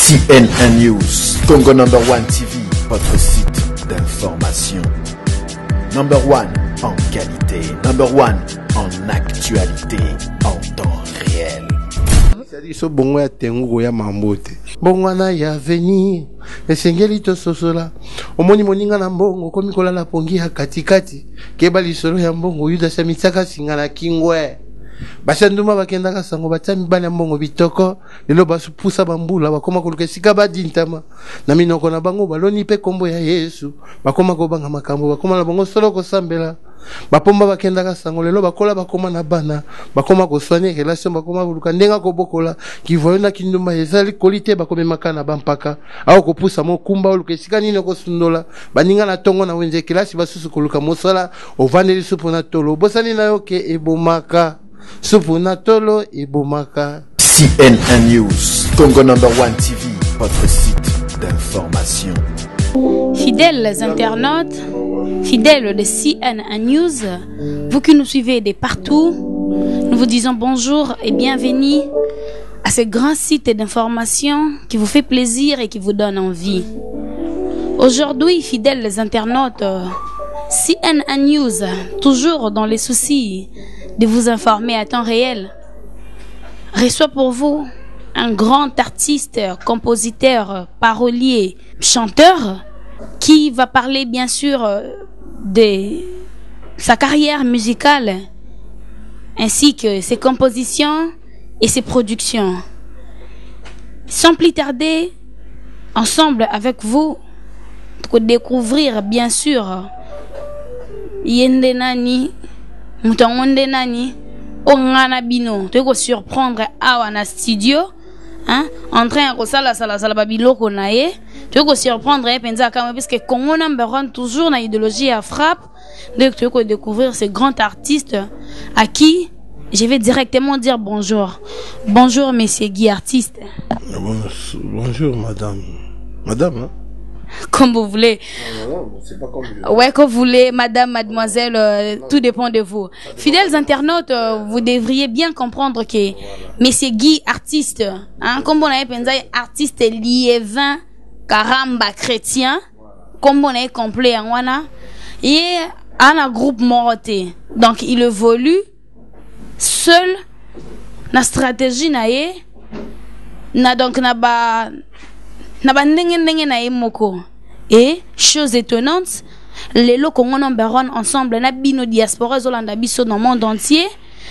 CNN News, Congo number 1 TV, votre site d'information. Number 1 en qualité, number 1 en actualité, en temps réel. So bongo ya tengu ya mambote bongo na ya venir esengeli to sosola omoni moninga na mbongo komi kolala pongi ya katikati keba lisolo ya mbongo yuda samisaka singana kingwe bashanduma bakenda kasango batami bana mbongo bitoko lelo basupusa bambula bakoma koluka sika badintama na minoko na bango baloni pe kombo ya Yesu bakoma kobanga makambo bakoma na bango solo kosambela bapomba bakenda kasango lelo bakola bakoma na bana bakoma koswanya relation bakoma koluka ndenga kobokola kivoyona kinduma ezali kolite bakome makana bampaka au kopusa mokumba oluka sika nino kosundola baninga na tongo na wenze kelasi basusu koluka mosala ovandeli supu na tolo bosani na yoke ebomaka supu na tolo ebomaka. CNN News, Congo number 1 TV, votre site d'information. Fidèles internautes, fidèles de CNN News, vous qui nous suivez de partout, nous vous disons bonjour et bienvenue à ce grand site d'information qui vous fait plaisir et qui vous donne envie. Aujourd'hui, fidèles internautes, CNN News, toujours dans les soucis de vous informer à temps réel, reçoit pour vous un grand artiste, compositeur, parolier, chanteur qui va parler bien sûr de sa carrière musicale ainsi que ses compositions et ses productions. Sans plus tarder, ensemble avec vous, pour découvrir bien sûr Yende Nani, Moutonde Nani, Ongana Bino, tu vas surprendre à na studio, hein, en train de sala babilo konaye, tu vas surprendre penza kama parce que Congo number 1 toujours na idéologie à frappe, donc tu vas découvrir ce grand artiste à qui je vais directement dire bonjour. Bonjour monsieur Guy artiste. Bonjour madame. Madame hein? Comme vous voulez. Non, c'est pas comme ouais, comme vous voulez, madame, mademoiselle, tout dépend de vous. Fidèles internautes, vous devriez bien comprendre que monsieur Guy, artiste, hein, comme on a pensé, artiste liévin, caramba, chrétien, comme on a complet en wana, et un groupe morté. Donc, il évolue seul, na stratégie nae, na donc na ba et chose étonnante, les locaux Congo number 1 ensemble na bino diaspora zolanda biso dans le monde entier,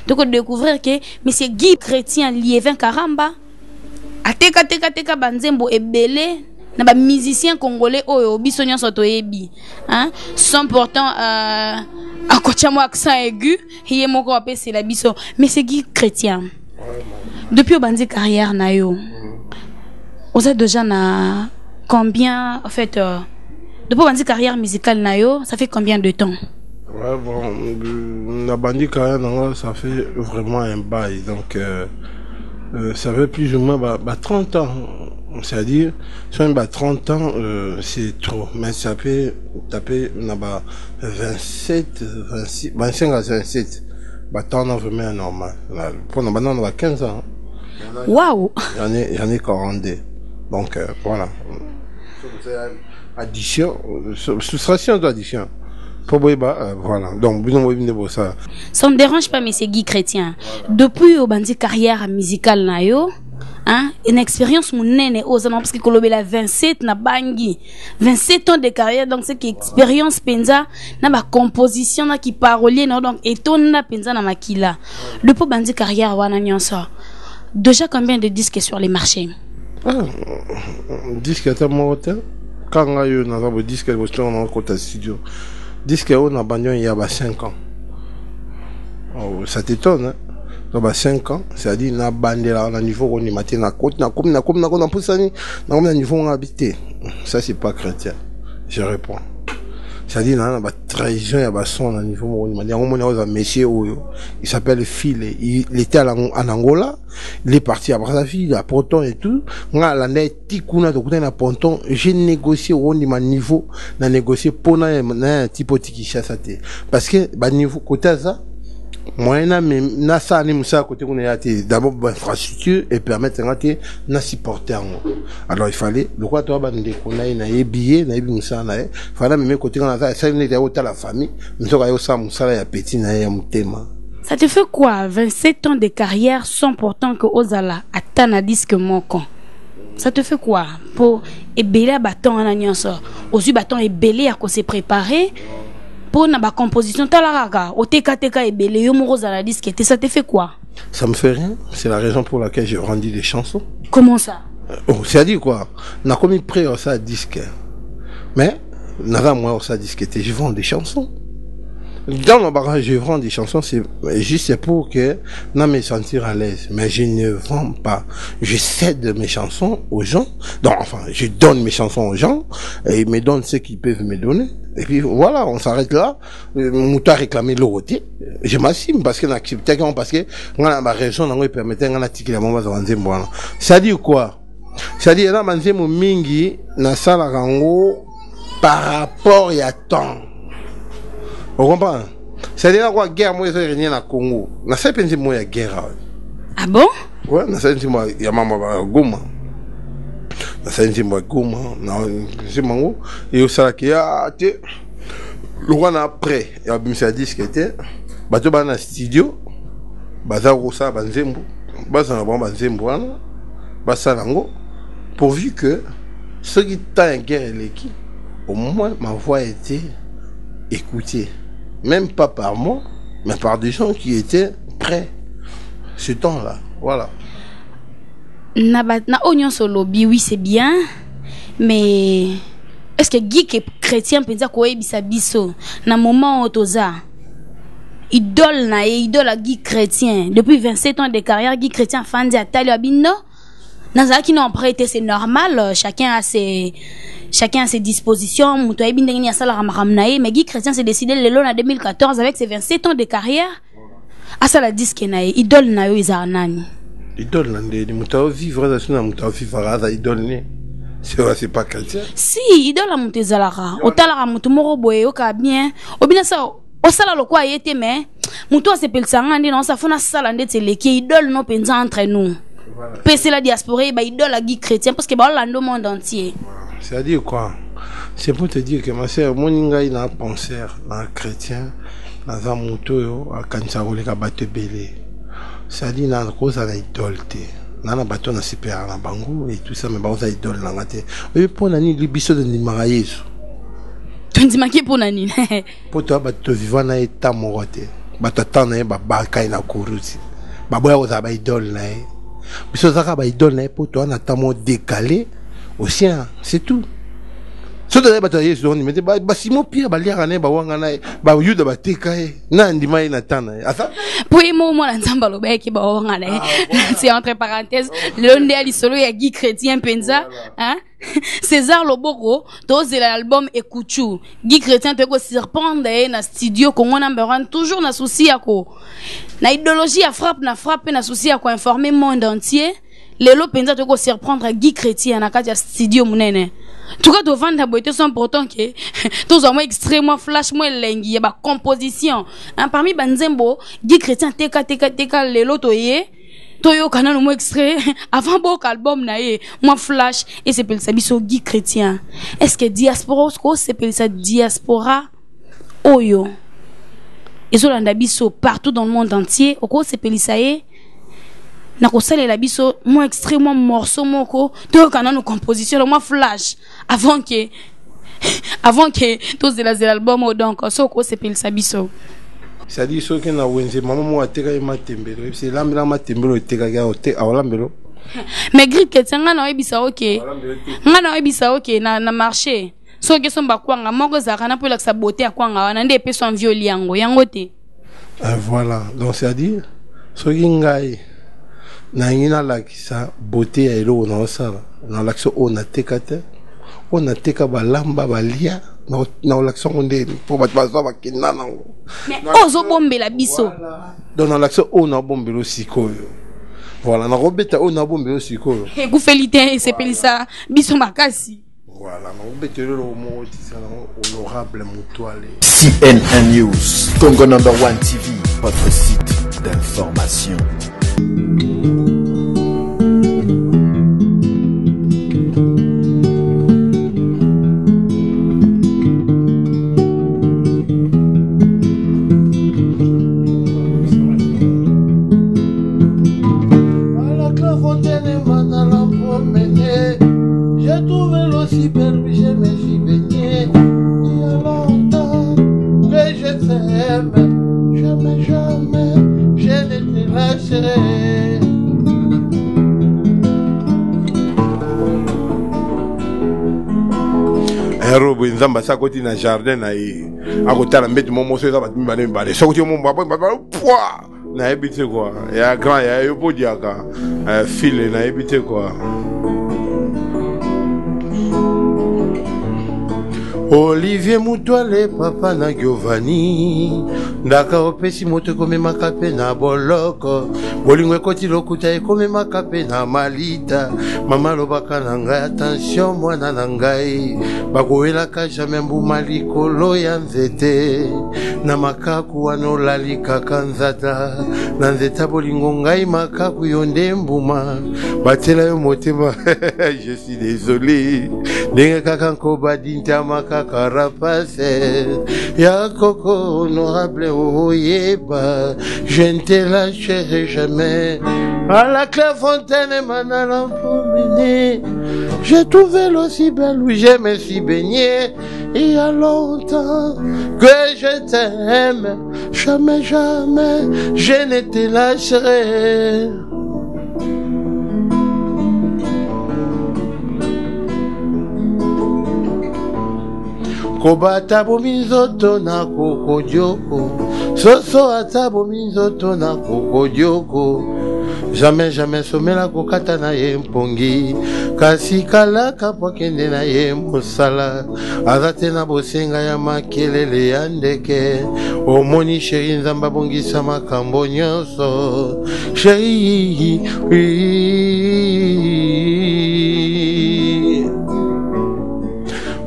donc découvrir que monsieur Guy chrétien liévin karamba ateka banzembo ebele na ba musicien congolais oyo biso nyonso toyebi, hein, sans pourtant akocha mo accent aigu hiye moko apesi la biso monsieur Guy chrétien. Depuis obandi carrière na yo, vous êtes déjà na combien, en fait, depuis votre carrière musicale nayo, ça fait combien de temps? Ouais, bon, la bandit carrière ça fait vraiment un bail, donc ça fait plus ou moins 30 ans, c'est-à-dire, si on a 30 ans, c'est trop, mais ça peut taper 27, 26, 25 à 27, temps on vraiment normal. Pour nous, on a 15 ans. Waouh! J'en ai 42. Donc voilà. Addition, soustraction d'addition. Voilà. Donc, ça. Ça ne dérange pas, monsieur Guy chrétien. Depuis au bandi carrière musicale nayo, hein, une expérience mounene aux parce que kolobé la 27 na bangi, 27 ans de carrière, donc c'est expérience penza na ba composition na qui parolier na donc étonne penza na makila. Depuis bandi carrière wana nyonso. Déjà combien de disques sur les marchés? Disque à ta morte. Quand on a eu un disque, on a un côté studio. Disque on a banni il y a 5 ans. Oh, ça t'étonne, hein? Donc 5 ans, c'est-à-dire on a bandé là, on a niveau on est matin na côte, na comme na poussani, na comme niveau on a habité. Ça c'est pas chrétien. Je réponds. C'est-à-dire là, on a trahison, il y a son à niveau on a un monsieur il s'appelle Phil, il était en Angola, il est parti à Brazzaville, à Ponton et tout. Nga la net tikuna de côté na Ponton, j'ai négocié au niveau, na négocié pour na type Tikishasa parce que ba niveau côté ça Moi, na ça ni musa côté qu'on est d'abord infrastructure et permettre na supporter. Alors il fallait le quoi toi bande qu'on a na billet na musa na fallait même côté on a ça ni de la famille nous avons ça musa ya petit na ya mutema. Ça te fait quoi 27 ans de carrière sans pourtant que Ozala atteint disque moko. Ça te fait quoi pour ébélé bâton en agneau aussi bâton ébélé à quoi se préparer pour na ba composition talaraka au TKTK ébélé yo moko za la disque ça te fait quoi? Ça me fait rien, c'est la raison pour laquelle j'ai rendu des chansons. Comment ça? C'est-à-dire quoi? N'a commis près au ça disque. Mais n'a moi au ça disque je vends des chansons. Dans mon barrage, je vends des chansons, c'est juste pour que non me sentir à l'aise. Mais je ne vends pas. Je cède mes chansons aux gens. Donc, enfin, je donne mes chansons aux gens et ils me donnent ce qu'ils peuvent me donner. Et puis voilà, on s'arrête là. Moutou a réclamé l'autre. Je m'assume parce que n'accepte parce que on a ma raison, on permettait on a tiqué la maman de voilà. Ça dit quoi? Ça dit là, manzé mon mingi na sala rango par rapport à temps. Vous comprenez? C'est-à-dire quoi guerre moi ça rien na Congo. Na ça pense moi ya guerre. Ah bon? Ouais, na ça pense moi ya mama Goma. Na ça pense moi Goma, na c'est mango et au sala qui a te le roi après, il a mis sa disque était bato ba na studio baza rosa banzembo baza na banzembo wana basa nango pourvu que ceux qui t'a en guerre l'équipe au moins ma voix était écoutée. Même pas par moi, mais par des gens qui étaient prêts. Ce temps-là, voilà. Na oignon solo oui c'est bien, mais est-ce que Guy est chrétien pensa ko ebisa biso na moment otoza idole à Guy chrétien depuis 27 ans de carrière Guy chrétien fandi atali abino na qui n'ont prêté c'est normal chacun a ses dispositions. Mais Guy Chrétien s'est décidé le long en 2014 avec ses 27 ans de carrière. À ça la disque nae idole na yo izanani. Idole nande mutao vivre dans une mutao vivre à idole ne. C'est pas chrétien. Si idole a monté zalara. Otalara mutu moro boye oka bien. Obina ça o sala lo kwa yete mais mutu a sepel sangandi non ça fona sala ndete leki idole no penza entre nous. Pese la diaspora ba idole à Guy Chrétien parce que ba lando monde entier. C'est-à-dire quoi? C'est pour te dire que ma sœur, mon inga il a un penseur, un chrétien, dans un moto, à Kansarole, à Batebele. C'est-à-dire dans la cause à l'idolte. Dans la bâton, on a super à Bango et tout ça, mais on a idole dans la tête. Et pour Nani, le biseau de Nimaraïs. Tu dis maquille pour Nani? Pour toi, tu vivant dans l'état moroté. Tu attends, tu vas na Kourousi. Tu vas avoir idole. Biseau Zaka, idole, pour toi, on a tellement décalé. Aussi, c'est tout. Ce que bataille sur mais bah si mon pire balia ne ba wanga na ba yuda ba tekae na ndima ina tana asa pour moi la nzamba lo ba ki ba wanga na c'est entre parenthèses le ndé ali solo ya Guy Chrétien penza hein César Loboko dose l'album Ekuchu Guy Chrétien te ko surprendre na studio Congo number 1 toujours na souci yako na idéologie à frappe na souci yako informer monde entier lelo penza te ko surprendre Guy Chrétien na kati ya studio munene. Tout cas devant ta beauté sont pourtant que tous en moins extrêmement flash moins lengi y a ba composition parmi banzembo Guy Chrétien teka lelo toye toyo kana no mo extrait avant beau album na ye moi flash et c'est pour ça biso Guy Chrétien est-ce que diaspora ko c'est pour ça diaspora oyo et landa biso partout dans le monde entier oko c'est pour ça na ko sale la biso mo extrêmement morceau moko to kana no composition moi flash avant que tous de l'album donc so ko c'est pel sabiso ça dit so que na wenze maman mo ateka matembelo c'est là matembelo teka ga hotel awalambelo mais grip que tsanga na ebisa OK ngana ebisa OK na marché so que son bakwanga moko zaka na pela sa beauté akwanga wana nde peso en violi yango te voilà donc c'est à dire so ngai na ngina lakisa beauté ya elo na osala na lakso on a tekate on a teka balamba balia na lakso onde pour batbaza bakina nango mais ozo bombela biso donc na lakso on a bombelo sikoyo voilà na robeta on a bombelo sikoyo e ku felite c'est pelisa biso makasi voilà na robeta le mot honorable mutuale CNN News Congo number 1 TV votre site d'information. J'ai trouvé l'eau si belle, oui, je me suis baigné. Il y a longtemps que je t'aime. Jamais, jamais, je ne te lâcherai. Robo nzamba sa koti na jardin na ye. Akotala mbeti momo so za batimi bane mbale. So koti momo babo pwa. Na ebite quoi. Ya grand ya yo podiaka. File na ebite quoi. Olivier Mutwale papa na Giovanni ndaka opesi moto kome makape na boloko bolingo ekoti lokuta ekome makape na malita mama lobaka na ngai attention mwana na ngai bakowelaka jamais mbuma likolo ya nzete na makaku wana olalikaka nzata na nzeta bolingo ngai makaku yo nde mbuma batela yo motema je suis désolé ndenge kaka nkoba dintamaka carapace ya coco honorable oyeba je ne te lâcherai jamais à la Clairefontaine manala promener j'ai trouvé l'eau si belle où je me suis baigné il y a longtemps que je t'aime jamais jamais je ne te lâcherai. Koba tabo minzoto na kokodjoko Soso atabo minzoto na kokodjoko Jamais jamais somela kokata na ye mpongi Kasi kalaka po kende na ye mosala Azate na bosenga ya makelele ya ndeke Omoni sheri nzamba bongisa makambo nyonso Sheri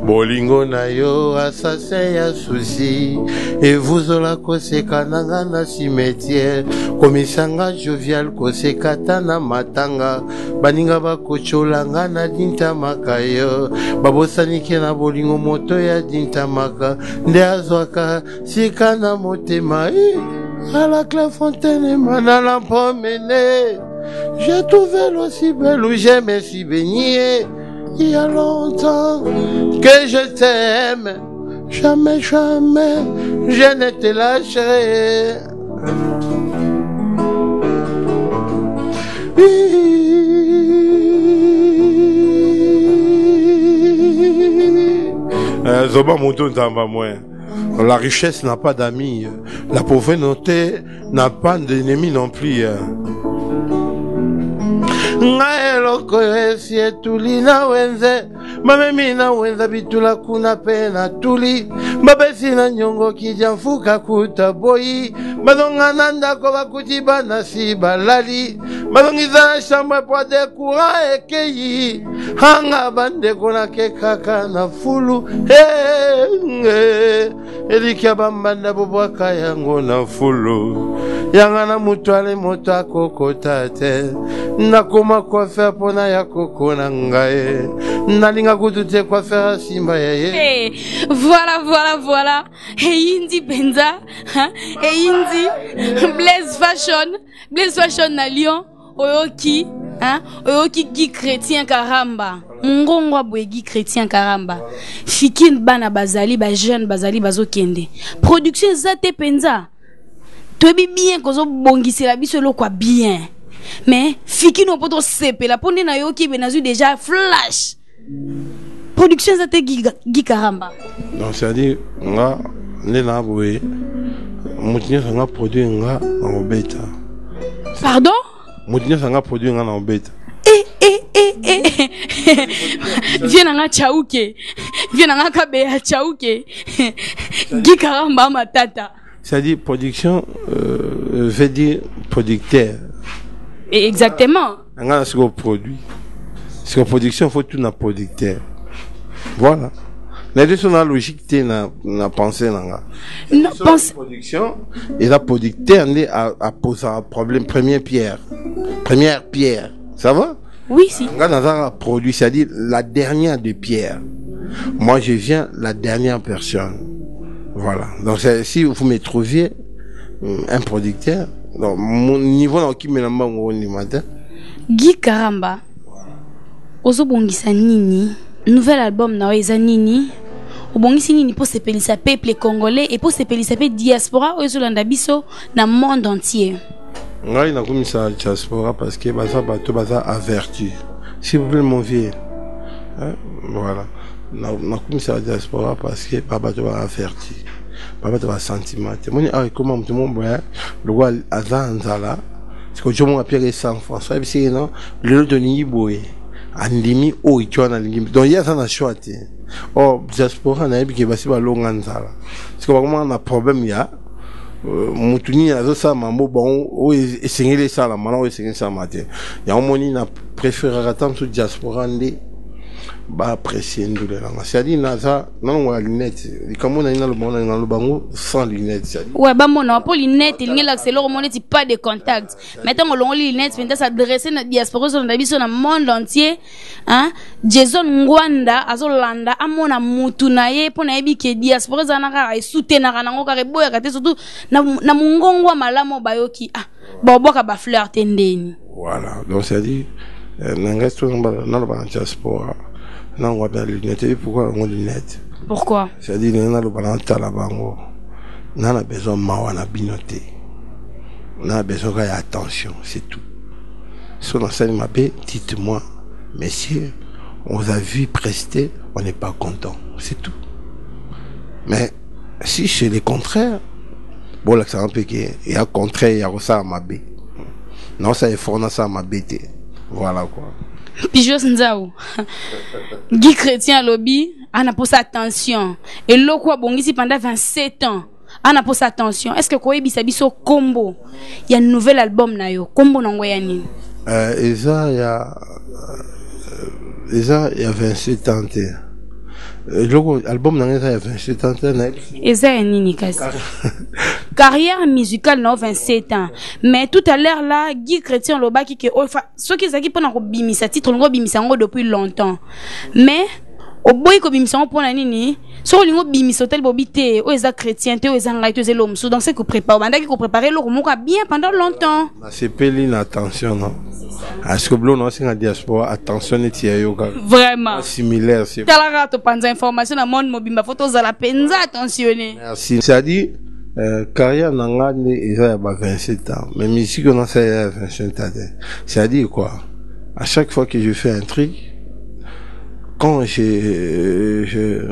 bolingo na yo assassin ya souci evuzola koseka nanga na cimetière komisanga jovial kosekata na matanga baninga bakocholanga na dintamaka yo babosanike na bolingo moto ya dintamaka nde azwaka sika na motema à la Clairefontaine manala promener j'ai trouvé l'eau si belle où je me suis baigné. Il y a longtemps que je t'aime, jamais, jamais, je ne te lâcherai. Zoba Mouton Tamba moins. La richesse n'a pas d'amis, la pauvreté n'a pas d'ennemis non plus. Ngae loko esi etuli na wenze Mamemi na wenza bitula kuna pena tuli Babesi na nyongo kijamfuka kutaboi Madonga nanda koba kutiba na siba lali Madongiza na shamba kwa dekura ekeyi Hanga bande kona kekaka na fulu Elikia bambanda bubwaka yango na fulu Yangana Mutwale mota kokotate Nakoma quoi faire pona ya koko na ngae Nalinga kutute quoi faire simba ya ye. Hey, voilà Hey Indi Benza Hey Indi Blaise Fashion na Lyon Oyoki Oyoki Guy Chrétien Karamba Mungongwa boye Guy Chrétien Karamba Fikin bana bazali ba jeune bazali bazokende production zate penza Tobi bien kozo bongisela biso lokwa bien mais fiki no poto sepe la ponde na yo ki benazu déjà flash production zate Guy Karamba donc c'est à dire nga nena boye mutinya sanga produit nga en bêta pardon mutinya sanga produit nga en bêta viens nga chauke viens nga kabe chauke Guy Karamba matata c'est-à-dire production veut dire producteur. Exactement. C'est qu'on produit. C'est qu'en production, il faut tout un producteur. Voilà. Les deux sont dans la logique, na pensée, nanga. Non, pense. Production, et la producteur, a posé un problème, première pierre. Ça va? Oui, si. Quand on a produit, c'est-à-dire la dernière des pierres. Moi, je viens la dernière personne. Voilà. Donc, si vous me trouviez un producteur, donc, mon niveau dans qui me l'a matin. Guy Karamba. Ozo bongisa nini? Nouvel album na eza nini? Obongisi nini pour se pelisa peuple congolais et pour se pelisa pe diaspora ozo landa biso na monde entier. Ngai na komisa diaspora parce que baza averti. S'il vous plaît mon vieux. Hein? Voilà. Na komisa diaspora parce que bato ba averti. Bato ba sentiment. Moni comment tout le monde le roi azanzala. Parce que je m'en appelle Saint-François et puis non le doni boy. Andimi o ichwana lingimi. Donc il y a ça na choix. Oh diaspora na ebi ke basi ba longa nzala. Parce que vraiment on a problème ya mutuni azo sa mambo bon o esengeli sala mana o esengeli sa matin. Ya omoni na préférer attendre sur diaspora ndé ba apprécier ndule la. C'est-à-dire naza non wa lunette. Comme on a dans le monde dans le bango sans lunettes. Ouais ba mona pour lunettes il n'y a l'accélère au monde pas de contact. Maintenant on les lunettes vient s'adresser na diaspora sur na monde entier hein. Jason Ngwanda azolanda amona mutu na ye pona ebi ke diaspora zanaka e soutenaka nango ka reboya kate surtout na mungongwa malamo bayoki boboka ba fleur tendeni. Voilà. Donc c'est-à-dire n'engage tout dans la diaspora. Non, on va bien lunettes. Pourquoi on lunettes? Pourquoi? C'est-à-dire, on a le ballon talabango. On a besoin de mawana binoté. On a besoin d'attention, c'est tout. Si on enseigne ma bé, dites-moi, messieurs, on vous a vu prester, on n'est pas content. C'est tout. Mais, si c'est le contraire, bon, là, c'est un peu qu'il y a le contraire, il y a ça à ma bé. Non, ça est fort, ça à ma bête. Voilà quoi. Pijos Nzao. Guy Chrétien Lobby, on a posé attention. Et l'oko bongisi pendant 27 ans. On a posé attention. Est-ce que Koye Bisabiso Combo, il y a un nouvel album na yo. Combo n'angoyani. Et ça, il y a 27 ans. L'album n'a il y a 27 ans. Et ça, il y a carrière musicale n'a 27 ans. Mais tout à l'heure là, Guy Chrétien Loba qui que ceux qui s'acquittent pendant bimisa titre ngo bimisa ngo depuis longtemps. Mais au boy ko bimisa ngo pona nini? So lingo bimisa tel bobité, o eza chrétien te o eza ngai te eza l'homme. Donc c'est que prépare, banda qui ko préparer le moko bien pendant longtemps. C'est peli attention non. Est-ce que blon non c'est la diaspora attention et tia yoga. Vraiment. Similaire c'est. Talara to panza information na monde mobimba photo za la penza attentionné. Merci. C'est-à-dire carrière nangane il y a 27 ans. Mais musique on a ça 27 ans. C'est-à-dire quoi? À chaque fois que je fais un truc, quand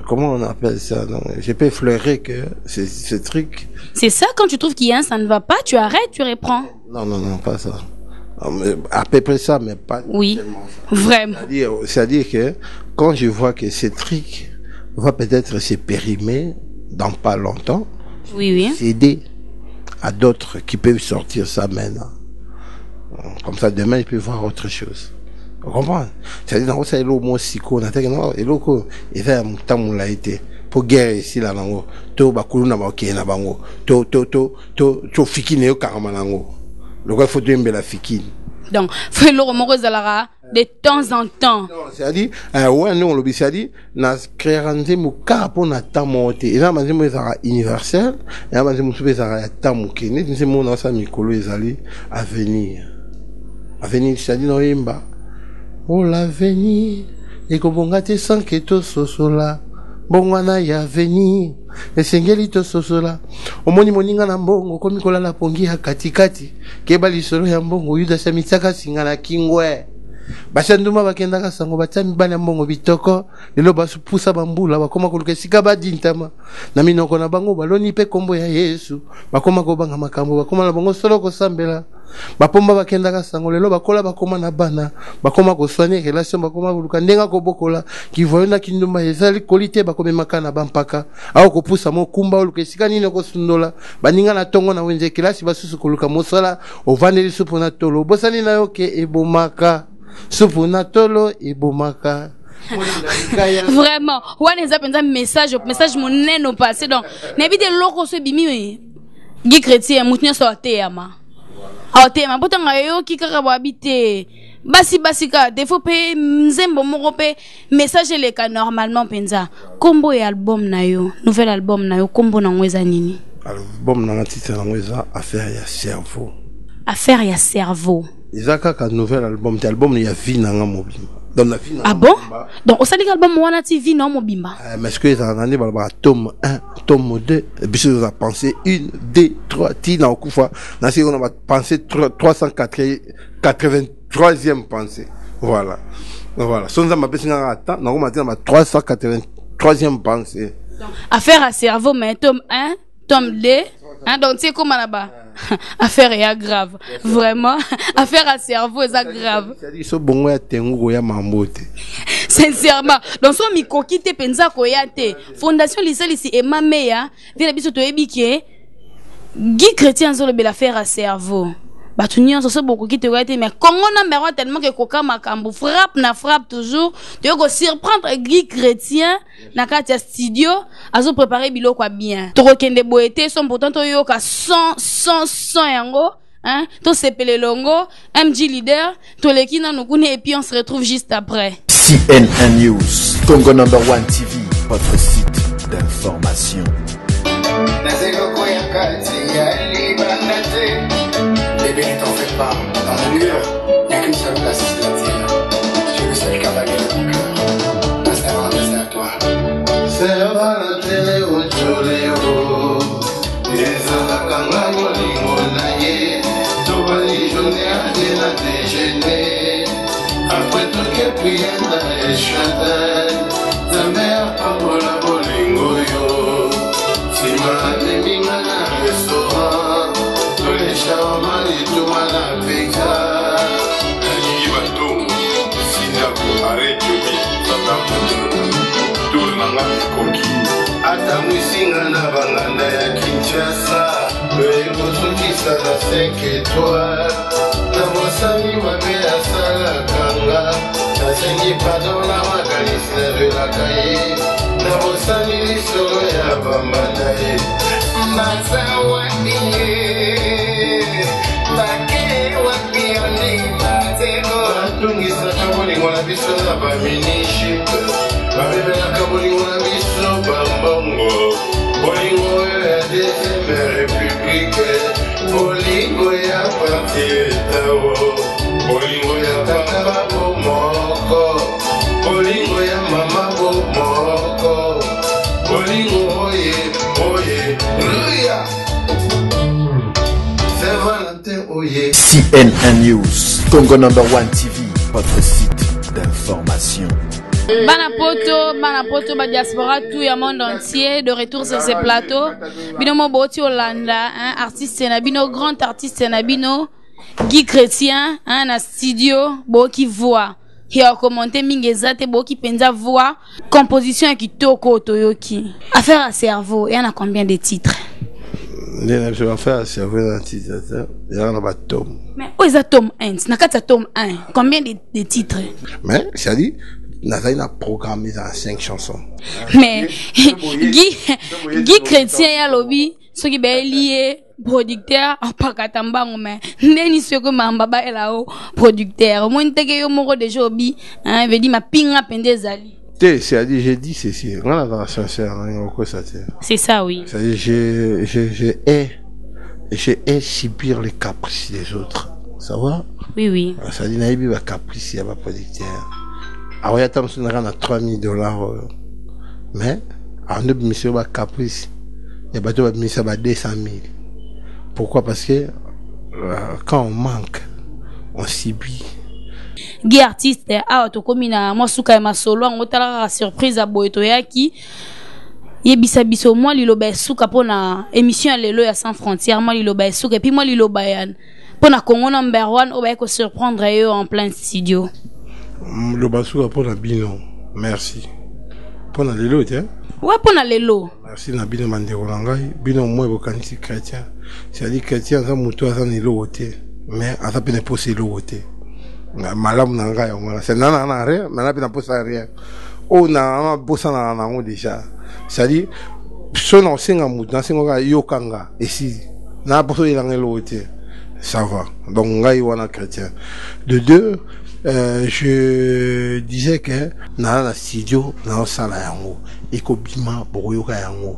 comment on appelle ça? Donc, je peux effleurer que ce truc. C'est ça, quand tu trouves qu'il y a un, ça ne va pas, tu arrêtes, tu reprends. Non, pas ça. À peu près ça, mais pas. Oui, vraiment. C'est-à-dire que quand je vois que ce truc va peut-être se périmer dans pas longtemps, oui. C'est aider à d'autres qui peuvent sortir ça maintenant. Comme ça, demain, ils peuvent voir autre chose. Vous comprenez? C'est-à-dire, dans ça, il y a l'homme psycho, il y a l'homme, il y a un temps où il a été. Pour guerre ici, là, nango. To, bakulu na baoké na bango. To, fikine yo karama nango. Le gars, faut de la fikine. Donc, faut le remonter de temps en temps. C'est-à-dire, ouais, nous, on c'est-à-dire, na créer mu pour na tamote. Et là, ma zemo ezara universel. Et là, ma zemo soube ezara tamoke. Net, nous, c'est mon asa mikolo ezali à venir. À venir, c'est-à-dire, no yemba. Oh, l'avenir. Et qu'on bongate sans que to sosola. Bongwana ya venir. Esengeli to sosola. Omoni moninga na mbongo komi kolala pongia katikati. Keba lisolo ya mbongo yuda samisaka singana kingwe. Bashanduma bakendaka sango batami bana mbongo bitoko lelo basupusa bambula bakoma koluka sika badintama na minoko na bango baloni pe kombo ya Yesu bakoma kobanga makambo bakoma na bango solo kosambela bapomba bakendaka sango lelo bakola bakoma na bana bakoma koswani relation bakoma koluka ndenga kobokola kivoyona kindumba ezali kolite bakome makana bampaka au kopusa mokumba oluka sika nini kosundola baninga na tongo na wenze kilasi basusu koluka mosala ovandeli supu na tolo bosani na yoke ebomaka Supu na tolo ibomaka Vraiment. Ouais, nous avons un message mon nez passé donc. N'habite loko so bimi. Guy chrétien moutenir sorté ama. Tema pourtant yo ki kaka habiter. Basi ka defo pe nzembo moko pe message le ka normalement penza. Kombo et album na yo, nouvel album na yo kombo na ngweza nini? Album na titre na ngweza affaire ya cerveau. Affaire ya cerveau. Izaka ka nouvel album, album ya vie na nga mobimba. Donc la vie. Ah bon? Donc au sali album wana ti vie na mobimba. Mais ce que ça en année ba tome 1, tome 2, et puis on a pensé 1 2 3 ti na okufa. Na si on a pensé 383e pensée. Voilà. Voilà. Sonza ma pesi nga ata, na ko matina ma 383e pensée. Affaire à cerveau mais tome 1, tome 2, hein donc c'est comment là-bas? Affaire est grave, vraiment. Affaire à cerveau est grave. Sincèrement, donc son miko kite penza koyate. Fondation Lisalisi et Mameya, vient biso to ebike. Guy chrétien sur le bel affaire à cerveau. Batunion so beaucoup qui te koyate mais Congo number 1 tellement que koka makambo frappe toujours. Tu veux surprendre Guy chrétien na kati studio azo préparer biloko kwa bien. To kende boete son pourtant to yoka 100 yango hein to sepele longo MG leader to lekina nukune et puis on se retrouve juste après. CNN News Congo number 1 TV votre site d'information. Bébé, ne t'en fais pas, dans mon cœur, il n'y a qu'une seule place, c'est la tienne. Tu es le seul cavalier de mon cœur. Instamment, c'est à toi. C'est la Valentin au Jolio. Les Anakanga Molingo Naye. Tobali Joné a déjà déjeuné. Après tout que Prienda et Chantal. Ta mère Pamola Bolingo yo. Si ma Nemina na restaurant. Les chamans et tout mal avec ça. Nani bato, sinaku arrête tata tournanga koki. Ata musinga na banganda ya Kinshasa. Weko sukisa na 5 étoiles. Na mosami mabe ya sala kanga. Na sengi pardon na magalisi na velaka ye. Na mosami lisolo ya bambanda ye. Masa wapiye. Tungisa kabolingo na biso na baminiship babebelaka bolingo na biso bambongo bolingo oyo ya deuxième république bolingo ya parti etao bolingo ya papa bomoko bolingo ya mama bomoko bolingo oye luya Saint-Valentin oye. CNN News Congo number 1 TV votre site d'information. Bana poto, ba diaspora tout le monde entier de retour sur ces plateaux. Bino mo boti Olanda, hein, artiste na bino, grand artiste na bino, Guy chrétien, hein, na studio, bo qui voix. Qui a commenté mingezate bo qui penza voix, composition qui toko toyoki. Affaire à cerveau, et on a combien de titres? Je vais faire à cerveau dans titre, il y a un tome. Mais où est tome 1? Na kata tome 1. Combien de titres? Mais, c'est-à-dire, Nazaï a programmé dans 5 chansons. Mais, Guy chrétien ya lobby, ce qui est lié, producteur, en pakatambango, mais, n'est ce que ma mbaba est là-haut, producteur. Moi, n'était que yo moro de jobi, hein, veut dire ma pinga pendezali. C'est-à-dire, j'ai dit ceci, on a la sincère, c'est ça, oui. C'est-à-dire, j'ai subir les caprices des autres. Ça va? Oui, oui. C'est-à-dire, naïbi va caprice, il y a pas producteur. Alors, il y a tant de $3,000. Mais, en deux missions, va caprice. Il y a pas de mission, va 200,000. Pourquoi? Parce que, quand on manque, on subit. Guy artiste a otokomina moi suka ma solo ngotala surprise a boeto yaki yebisa biso moi liloba suka pona émission lelo ya sans frontières moi liloba suka et puis moi liloba yan pona Congo number 1 oba ko surprendre eux en plein studio liloba suka pona bino merci pona lelo tiens ouais pona lelo merci na bino mandeko ngai bino moi bokanisi chrétien c'est-à-dire chrétien za muto za ni lote mais asa pene poser lote. Malam nanga ya ngona. C'est nana rien, nana pina posa rien. Oh na posa na nango déjà. C'est-à-dire son ensenga mutu, ensenga yokanga ici. Na poso ilanga lote. Ça va. Donc ngai wana chrétien. De deux, je disais que na la studio na sala yango ekobima boyoka yango.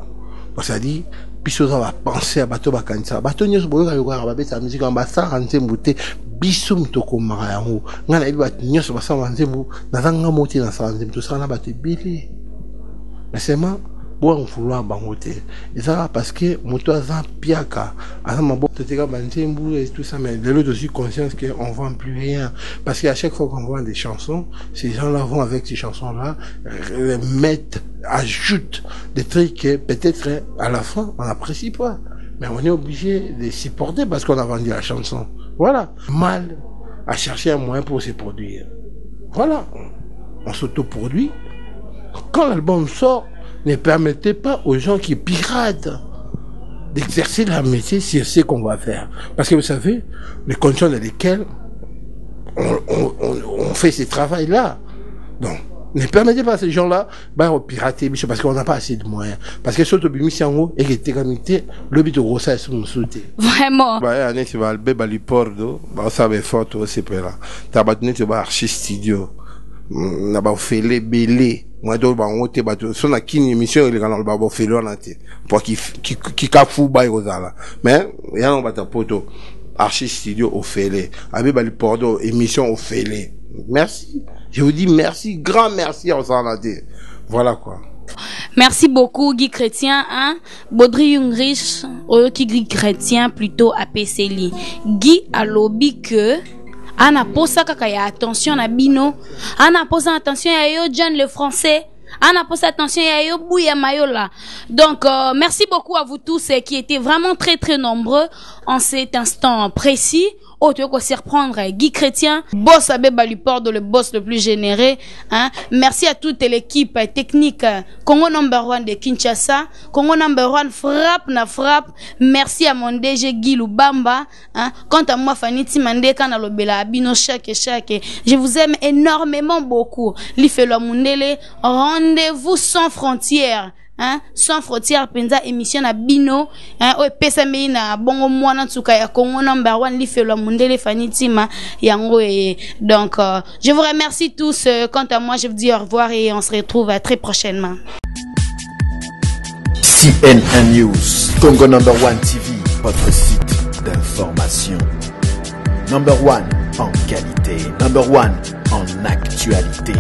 C'est-à-dire biso za ba penser bato ba kanisa. Bato nyos boyoka yoka ba beta musique en basa nzembo te biso mtoko mara yango. Ngana ebi bato nyos basa nzembo na zanga moti na sa nzembo to sana bato bili. Mais c'est moi bon vouloir bangote. Et ça parce que moto azan piaka, azan mabo teka banzembo et tout ça, mais de l'autre aussi conscience qu'on vend plus rien. Parce qu'à chaque fois qu'on vend des chansons, ces gens-là vont avec ces chansons-là, mettent, ajoutent des trucs que peut-être à la fin on n'apprécie pas. Mais on est obligé de supporter parce qu'on a vendu la chanson. Voilà. Mal à chercher un moyen pour se produire. Voilà. On s'autoproduit. Quand l'album sort, ne permettez pas aux gens qui piratent d'exercer leur métier sur ce qu'on va faire. Parce que vous savez, les conditions dans lesquelles on fait ce travail-là. Donc, ne permettez pas à ces gens-là de pirater parce qu'on n'a pas assez de moyens. Parce que surtout, et que techniquement, le but de grossir est sur sauté. Vraiment. Bah, tu vas le bébé pordo, bah, ça va fort aussi, là. T'as battu, tu vas archi studio. Na ba fait les belé. Moi, donc, bah, on te bat, son a qui émission, il est dans le babo fait l'on a été. Pour qui fou, bah, là. Mais, il y a un bata poto. Archi studio au fêlé. Avec bah, le pordo, émission au fêlé. Merci. Je vous dis merci, grand merci à Osanate. Voilà quoi. Merci beaucoup, Guy Chrétien, hein. Baudry Jungrich, Guy Chrétien, plutôt à PCLI. Guy a lobby que, ana posa kaka ya attention na bino, ana posa attention ya yo John le français, ana posa attention ya yo Bouya Mayola. Donc merci beaucoup à vous tous qui étaient vraiment très très nombreux en cet instant précis. Autre que surprendre Guy Chrétien, boss Abbé Balipordo, le boss le plus généré, hein. Merci à toute l'équipe technique Congo number 1 de Kinshasa, Congo number 1 frappe na frappe. Merci à mon DG Guy Lubamba, hein. Quant à moi Fanny Timande kana lobela bino chaque, je vous aime énormément beaucoup. Lifelo Mundele, rendez-vous sans frontières. Hein, sans frontières, penza émission na bino, hein, o pesa mei na bongo mwana tsuka ya Congo number 1 lifelo mundele fanitima yango et donc je vous remercie tous. Quant à moi, je vous dis au revoir et on se retrouve très prochainement. CNN News, Congo number 1 TV, votre site d'information. Number 1 en qualité, number 1 en actualité.